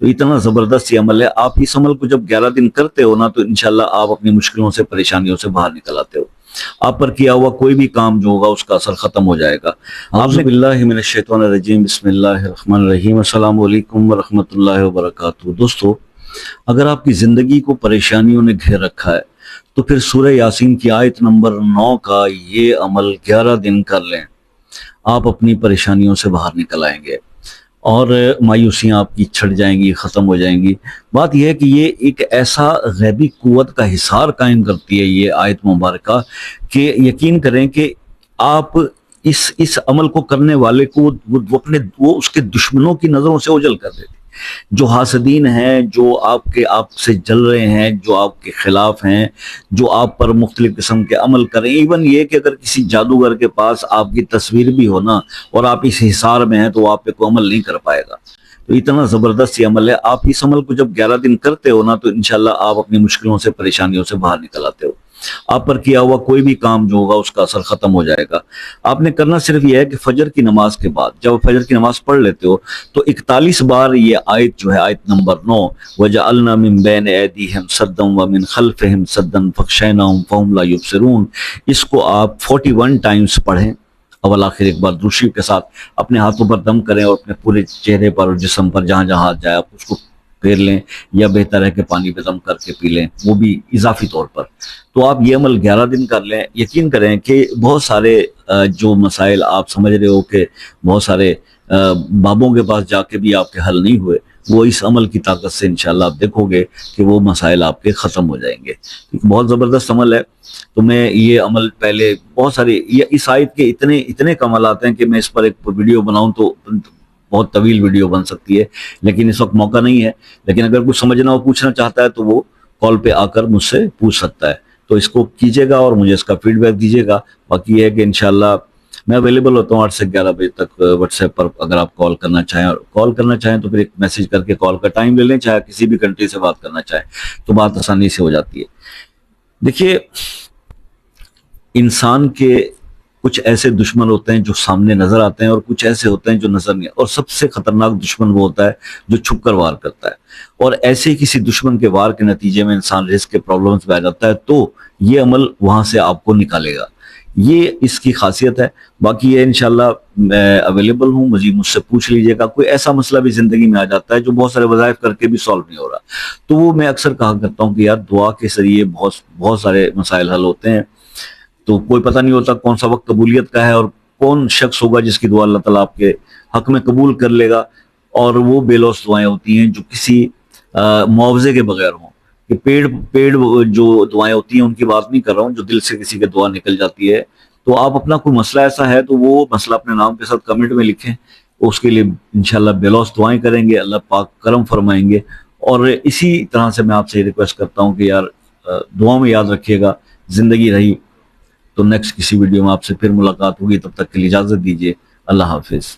تو اتنا زبردست یہ عمل ہے. آپ اس عمل کو جب 11 دن کرتے ہو نا تو انشاءاللہ آپ اپنی مشکلوں سے پریشانیوں سے باہر نکل آتے ہو. آپ پر کیا ہوا کوئی بھی کام جو ہوگا اس کا اثر ختم ہو جائے گا. اعوذ باللہ من الشیطان الرجیم، بسم اللہ الرحمن الرحیم. السلام علیکم ورحمۃ اللہ وبرکاتہ. دوستو، اگر آپ کی زندگی کو پریشانیوں نے گھیر رکھا ہے تو پھر سورہ یاسین کی آیت نمبر 9 کا یہ عمل 11 دن کر لیں. آپ اپنی پریشانیوں سے باہر نکل آئیں گے اور مایوسیاں آپ کی چھٹ جائیں گی، ختم ہو جائیں گی. بات یہ ہے کہ یہ ایک ایسا غیبی قوت کا حصار قائم کرتی ہے یہ آیت مبارکہ کہ یقین کریں کہ آپ اس عمل کو کرنے والے کو وہ اس کے دشمنوں کی نظروں سے اوجھل کر دیتی. جو حاسدین ہیں، جو آپ سے جل رہے ہیں، جو آپ کے خلاف ہیں، جو آپ پر مختلف قسم کے عمل کریں، ایون یہ کہ اگر کسی جادوگر کے پاس آپ کی تصویر بھی ہو نا اور آپ اس حصار میں ہیں تو وہ آپ پہ کوئی عمل نہیں کر پائے گا. تو اتنا زبردست یہ عمل ہے. آپ اس عمل کو جب 11 دن کرتے ہو نا تو انشاءاللہ آپ اپنی مشکلوں سے پریشانیوں سے باہر نکل آتے ہو. آپ پر کیا ہوا کوئی بھی کام جو ہوگا اس کا اثر ختم ہو جائے گا. آپ نے کرنا صرف یہ ہے کہ فجر کی نماز کے بعد جب فجر کی نماز پڑھ لیتے ہو تو 41 بار یہ آیت جو ہے آیت نمبر 9 وَجَعَلْنَا مِن بَيْنِ أَيْدِيهِمْ سَدًّا وَمِن خَلْفِهِمْ سَدًّا فَاغْشَيْنَاهُمْ فَهُمْ لَا يُبْصِرُونَ، اس کو آپ 41 ٹائمز پڑھیں اول آخر ایک بار درود شریف کے ساتھ. اپنے ہاتھوں پر دم کریں اور اپنے پورے چہرے پر اور جسم پر جہاں جہاں ہاتھ جائے آپ اس کو پھیر لیں، یا بہتر ہے کہ پانی پہ دم کر کے پی لیں، وہ بھی اضافی طور پر. تو آپ یہ عمل 11 دن کر لیں. یقین کریں کہ بہت سارے جو مسائل آپ سمجھ رہے ہو کہ بہت سارے بابوں کے پاس جا کے بھی آپ کے حل نہیں ہوئے، وہ اس عمل کی طاقت سے انشاءاللہ آپ دیکھو گے کہ وہ مسائل آپ کے ختم ہو جائیں گے. بہت زبردست عمل ہے. تو میں یہ عمل پہلے بہت سارے اس آیت کے اتنے کمالات ہیں کہ میں اس پر ایک ویڈیو بناؤں تو بہت طویل ویڈیو بن سکتی ہے، لیکن اس وقت موقع نہیں ہے. لیکن اگر کچھ سمجھنا اور پوچھنا چاہتا ہے تو وہ کال پہ آ کر مجھ سے پوچھ سکتا ہے. تو اس کو کیجیے گا اور مجھے اس کا فیڈ بیک دیجیے گا. باقی یہ ہے کہ انشاءاللہ میں اویلیبل ہوتا ہوں 8 سے 11 بجے تک واٹس ایپ پر. اگر آپ کال کرنا چاہیں تو پھر ایک میسج کر کے کال کا ٹائم لے لیں، چاہے کسی بھی کنٹری سے بات کرنا چاہیں تو بات آسانی سے ہو جاتی ہے. دیکھیے، انسان کے کچھ ایسے دشمن ہوتے ہیں جو سامنے نظر آتے ہیں اور کچھ ایسے ہوتے ہیں جو نظر نہیں، اور سب سے خطرناک دشمن وہ ہوتا ہے جو چھپ کر وار کرتا ہے. اور ایسے کسی دشمن کے وار کے نتیجے میں انسان رزق کے پرابلمز میں آ جاتا ہے تو یہ عمل وہاں سے آپ کو نکالے گا. یہ اس کی خاصیت ہے. باقی یہ انشاءاللہ میں اویلیبل ہوں، مجھ سے پوچھ لیجئے گا. کوئی ایسا مسئلہ بھی زندگی میں آ جاتا ہے جو بہت سارے وظائف کر کے بھی سالو نہیں ہو رہا، تو وہ میں اکثر کہا کرتا ہوں کہ یار دعا کے ذریعے بہت سارے مسائل حل ہوتے ہیں. تو کوئی پتہ نہیں ہوتا کون سا وقت قبولیت کا ہے اور کون شخص ہوگا جس کی دعا اللہ تعالیٰ آپ کے حق میں قبول کر لے گا. اور وہ بے لوث دعائیں ہوتی ہیں جو کسی معاوضے کے بغیر ہوں. کہ پیڑ جو دعائیں ہوتی ہیں ان کی بات نہیں کر رہا ہوں، جو دل سے کسی کے دعا نکل جاتی ہے. تو آپ اپنا کوئی مسئلہ ایسا ہے تو وہ مسئلہ اپنے نام کے ساتھ کمنٹ میں لکھیں، اس کے لیے انشاءاللہ بے لوث دعائیں کریں گے، اللہ پاک کرم فرمائیں گے. اور اسی طرح سے میں آپ سے ریکویسٹ کرتا ہوں کہ یار دعاؤں میں یاد رکھیے گا. زندگی رہی تو نیکسٹ کسی ویڈیو میں آپ سے پھر ملاقات ہوگی. تب تک کے لیے اجازت دیجیے. اللہ حافظ.